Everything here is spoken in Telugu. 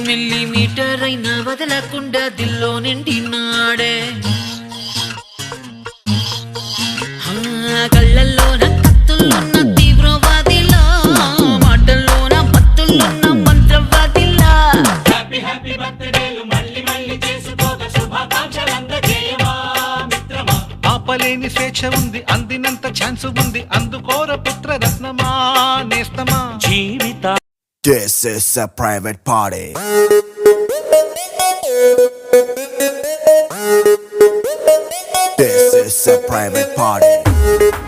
మిల్లీమీటర్ అయినా వదలకుండా దిల్లో నిండినాడే కళ్ళల్లోన కత్తుల్లోన తీవ్రవాదిలా మాటల్లోన మత్తుల్లోన మంత్రవాదిలా హ్యాపీ హ్యాపీ బర్త్డేలు మళ్ళీ మళ్ళీ చేసుకోక శుభాకాంక్షలందజేయమా మిత్రమా ఆపలేని స్వేచ్ఛ ఉంది అందినంత ఛాన్స్ ఉంది అందుకోర పుత్ర రత్నమా నేస్తమా జీవిత This is a private party. This is a private party.